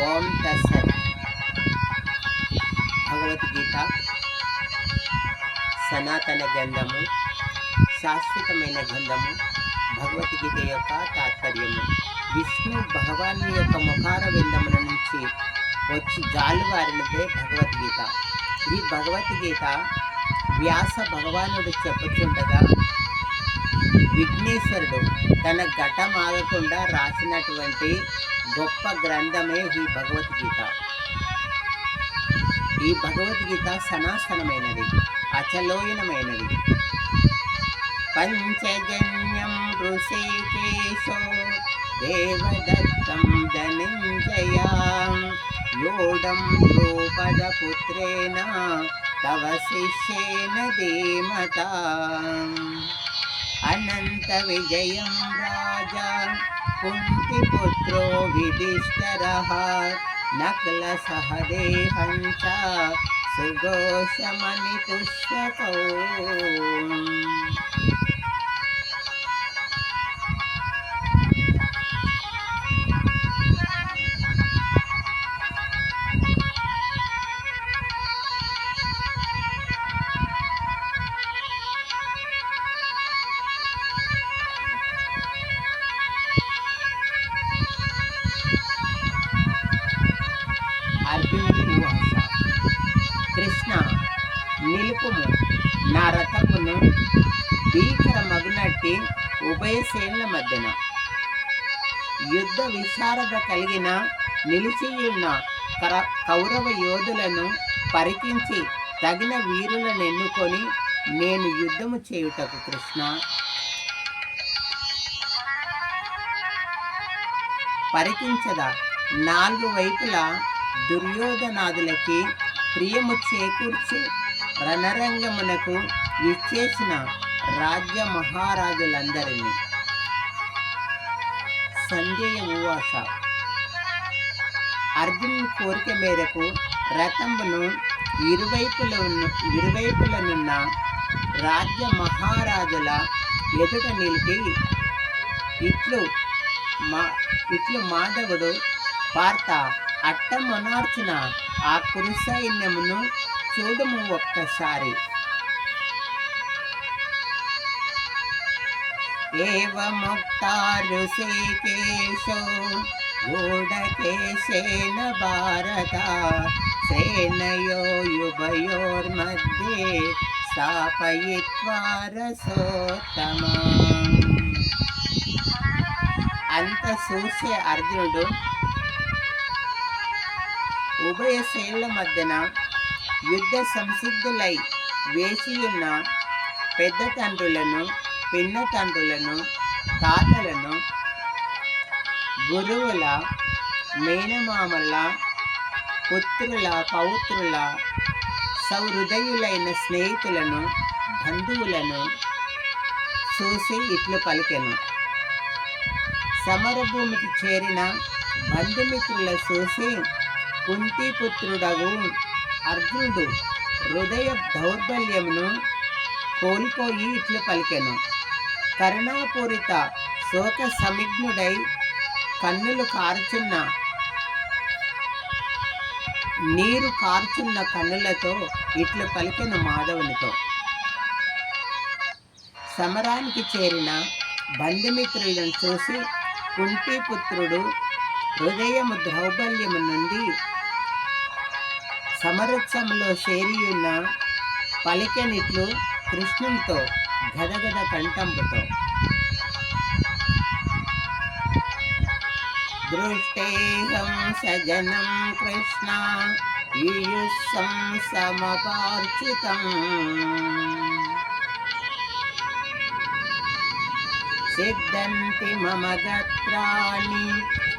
ఓం తత్సత్. భగవద్గీత సనాతన గ్రంథము, శాశ్వతమైన గ్రంథము. భగవద్గీత యొక్క తాత్పర్యము విష్ణు భగవాను యొక్క ముఖార విందముల నుంచి వచ్చి జాలువారినదే భగవద్గీత. ఈ భగవద్గీత వ్యాస భగవానుడు చెప్పుచుండగా విఘ్నేశ్వరుడు తన ఘటమాగకుండా రాసినటువంటి గొప్ప గ్రంథమే ఈ భగవద్గీత. ఈ భగవద్గీత సనాతనమైనది, అచలోయనమైనది. పంచజన్యం ఋషికేశో దేవదత్తం ధనంజయ యోడం ద్రౌపదపుత్రేణ తవ శిష్యేన ధీమతా అనంత విజయం రాజా కుంతిపుత్రో విధిష్ఠరః నకుల సహదేహంచ సుఘోషమణి పుష్పకౌ. అర్జునుడు వాస. కృష్ణ నిలుపుము నా రథమును భీకర మగునట్టి ఉభయ సేనల మధ్యన. యుద్ధ విశారద కలిగిన నిలిచియున్న కౌరవ యోధులను పరికించి తగిన వీరులను ఎన్నుకొని నేను యుద్ధము చేయుటకు కృష్ణ పరికించదా. నాలుగు వైపులా దుర్యోధనాదులకి ప్రియము చేకూర్చు రణరంగమునకు విచ్చేసిన రాజ్య మహారాజులందరినీ. సంజయ ఉవాస. అర్జునుని కోరిక మేరకు రథమును ఇరువైపులనున్న రాజ్య మహారాజుల ఎదుట నిలిపి ఇట్లు మాధవుడు పార్త అట్టమొనార్చిన ఆ కురు సైన్యమును చూడుము ఒక్కసారి. ఏవముక్తా ఋషికేశో గూఢకేశేన భారత సేనయో యుభయోర్मध्ये స్థాపయిత్వా రసోత్తమం. అంత చూసే అర్జునుడు ఉభయ సేనల మధ్యన యుద్ధ సంసిద్ధులై వేసియున్న పెద్ద తండ్రులను, పిన్న తండ్రులను, తాతలను, గురువుల, మేనమామల, పుత్రుల, పౌత్రుల, సౌహృదయులైన స్నేహితులను, బంధువులను చూసి ఇట్లు పలికెను. సమరభూమికి చేరిన బంధుమిత్రుల చూసి కుంతిపుత్రుడగు అర్జునుడు హృదయ దౌర్బల్యమును కోల్పోయి ఇట్లు పలికెను. కరుణాపూరిత శోక సమిగ్నుడై నీరు కార్చున్న కన్నులతో ఇట్లు పలికెను మాధవునితో. సమరానికి చేరిన బంధుమిత్రులను చూసి కుంతిపుత్రుడు హృదయము దౌర్బల్యము నుండి సమరత్సములో చేరియున్న పలికెనిట్లు కృష్ణునితో గదగద కంఠంబుతో. దృష్టేహం సజనం కృష్ణ ఈయుస్సం సమపార్చితం సిద్ధంతి మమ గత్రాణి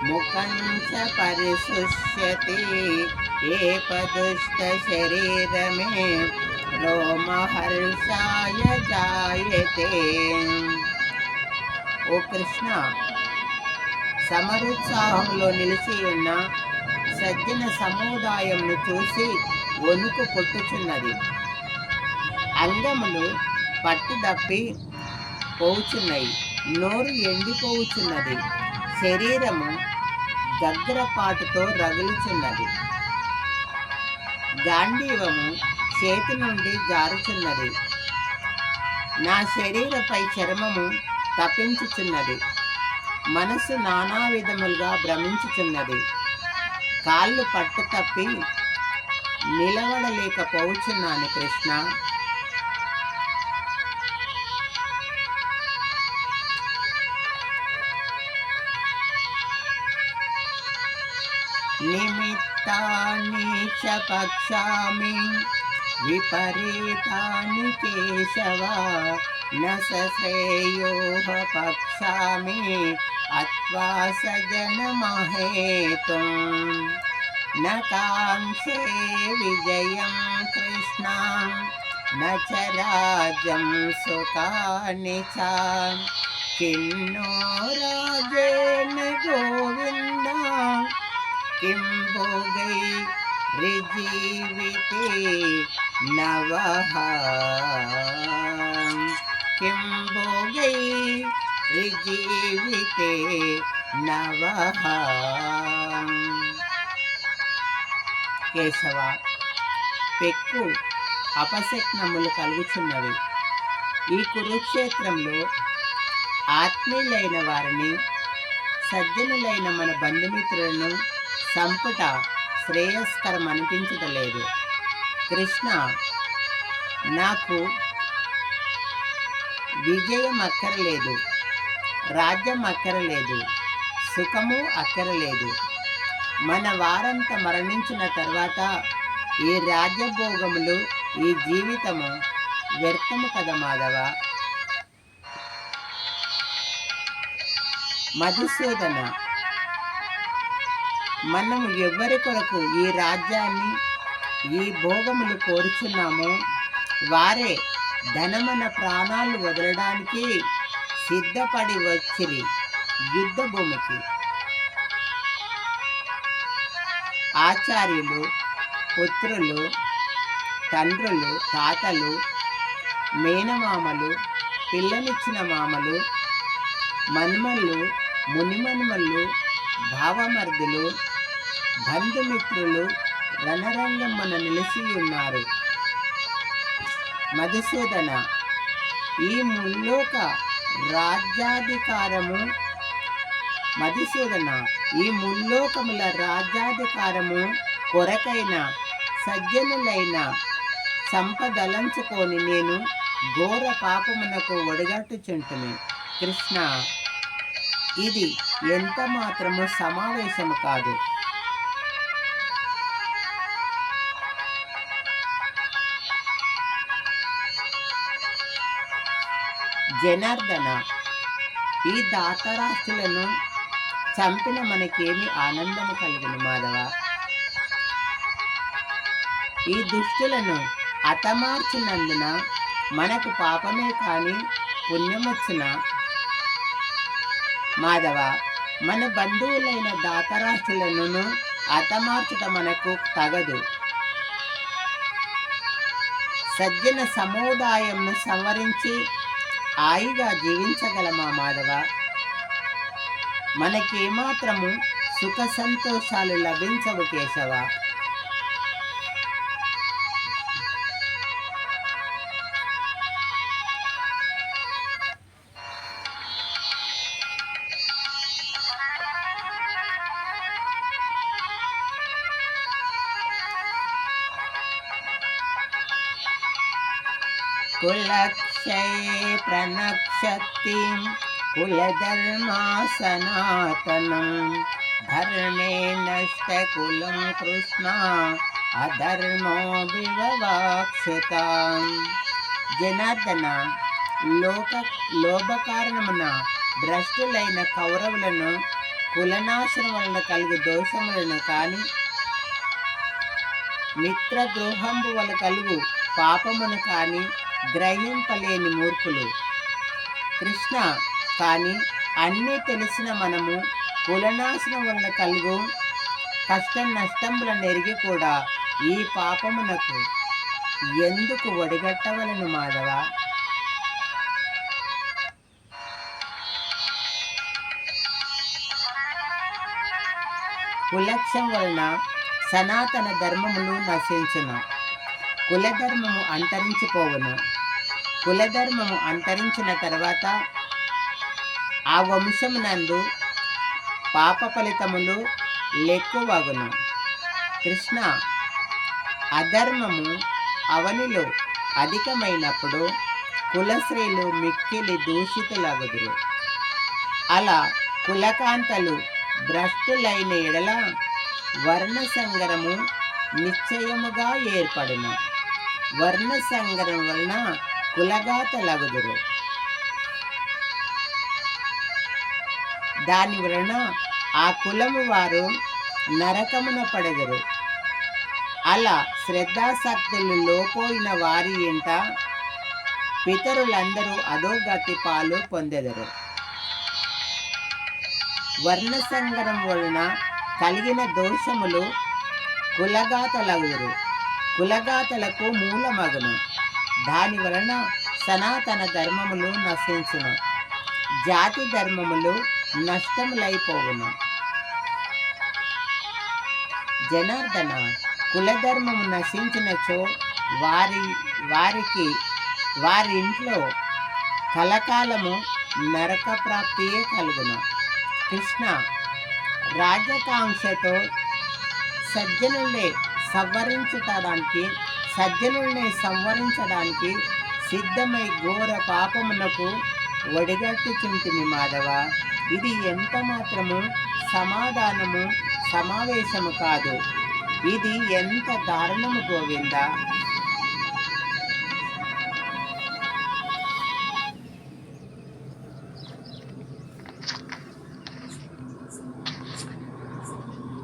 ముఖం చ పరిశుష్యతి ఏపదుష్ట శరీరమే రోమహర్షాయ జాయతే. ఓ కృష్ణ, సమరుత్సాహంలో నిలిచి ఉన్న సజ్జన సముదాయంను చూసి వణుకు పుట్టుచున్నది. అంగములు పట్టుదప్పి పోవుచున్నాయి, నోరు ఎండిపోవుచున్నది, శరీరము గగ్రపాటుతో రగులుచున్నది. గాంధీవము చేతి నుండి జారుచున్నది. నా శరీరపై చర్మము తప్పించుచున్నది. మనసు నానా విధములుగా భ్రమించుచున్నది. కాళ్ళు పట్టు తప్పి నిలబడలేకపోవచ్చున్నాను కృష్ణ. నిమిత్తాని చ పక్షామి విపరీతాని కేశవ న శ్రేయోః పక్షామి అత్వా సజనమహేతుం న కాంక్షే విజయం కృష్ణ న చ రాజ్యం సుఖాని చ కిన్నో రాజేన గోవింద किं भोगै ऋजीविते नवः किं भोगै ऋजीविते नवः. కేశవ, పెక్కు అపశక్నములు కలుగుచున్నవి. ఈ కురుక్షేత్రంలో ఆత్మీయులైన వారిని, సజ్జనులైన మన బంధుమిత్రులను సంపుట శ్రేయస్కరం అనిపించటలేదు. కృష్ణ, నాకు విజయం అక్కరలేదు, రాజ్యం అక్కరలేదు, సుఖము అక్కరలేదు. మన వారంతా మరణించిన తర్వాత ఈ రాజ్యభోగములు, ఈ జీవితము వ్యర్థము కదా మాధవ. మధుసూదన, మనం ఎవరి కొరకు ఈ రాజ్యాన్ని, ఈ భోగములు కోరుచున్నామో వారే ధనమన ప్రాణాలు వదలడానికి సిద్ధపడి వచ్చిరి యుద్ధ భూమికి. ఆచార్యులు, పుత్రులు, తండ్రులు, తాతలు, మేనమామలు, పిల్లనిచ్చిన మామలు, మన్మళ్ళు, మునిమన్మళ్ళు, భావమర్దులు, బంధుమిత్రులు రణరంగమున నిలిచి ఉన్నారు. మధుసూదన, ఈ ముల్లోక రాజ్యాధికారము మధుసూదన ఈ ముల్లోకముల రాజ్యాధికారము కొరకైన సజ్జనులైన సంపదలంచుకొని నేను ఘోర పాపమునకు ఒడిగట్టుచుంటుని. కృష్ణ, ఇది ఎంత మాత్రము సమావేశము కాదు. జనార్దన, ఈ దాతరాస్తులను చంపిన మనకేమి ఆనందము కలుగును మాధవ. ఈ దుష్టులను హతమార్చినందున మనకు పాపమే కాని పుణ్యమొచ్చున మాధవ. మన బంధువులైన దాతరాస్తులను హతమార్చుట మనకు తగదు. సజ్జన సముదాయంను సంవరించి హాయిగా జీవించగలమా మాధవ? మనకేమాత్రము సుఖ సంతోషాలు లభించవు కేశవ. కులక్షయే ప్రణక్షత్తిం కులధర్మా సనాతనం ధర్మే నష్ట కులం కృష్ణ అధర్మో వివవాక్షితాం. జనార్దన, లోభ కారణమున భ్రష్టులైన కౌరవులను, కులనాశనం వలన కలుగు దోషములను కాని మిత్రద్రోహంబు వల్ల కలుగు పాపమును కాని గ్రహింపలేని మూర్ఖులు. కృష్ణ, కానీ అన్నీ తెలిసిన మనము కులనాశనం వలన కలుగు కష్ట నష్టములను ఎరిగి కూడా ఈ పాపమునకు ఎందుకు ఒడిగట్టవలను మాధవ? కులక్షం వలన సనాతన ధర్మములు నశించును. కులధర్మము అంతరించిపోవును. కులధర్మము అంతరించిన తర్వాత ఆ వంశమునందు పాప ఫలితములు లెక్కువగును. కృష్ణ, అధర్మము అవనిలో అధికమైనప్పుడు కులశ్రీలు మిక్కిలి దూషితులగుదురు. అలా కులకాంతలు భ్రష్టులైన ఎడల వర్ణ సంగరము నిశ్చయముగా ఏర్పడును. వర్ణ సంగరం వలన కులగాతలగుదురు. దాని వలన ఆ కులము వారు నరకమున పడెదరు. అలా శ్రద్ధాశక్తులు లోపోయిన వారి ఇంట పితరులందరూ అధోగతి పాలు పొందెదరు. వర్ణ సంగరం వలన కలిగిన దోషములు కులగాతలగుదురు. కులగాతలకు మూలమగును. దాని వలన సనాతన ధర్మములు నశించును. జాతి ధర్మములు నష్టములైపోవును. జనార్దన, కులధర్మము నశించినచో వారి ఇంట్లో కలకాలము నరక ప్రాప్తియే కలుగును. కృష్ణ, రాజకాంక్షతో సజ్జనుల్ని సంవరించడానికి సిద్ధమై ఘోర పాపమునకు ఒడిగట్టుచుంటిమి మాధవ. ఇది ఎంత మాత్రము సమావేశము కాదు. ఇది ఎంత దారుణము గోవింద.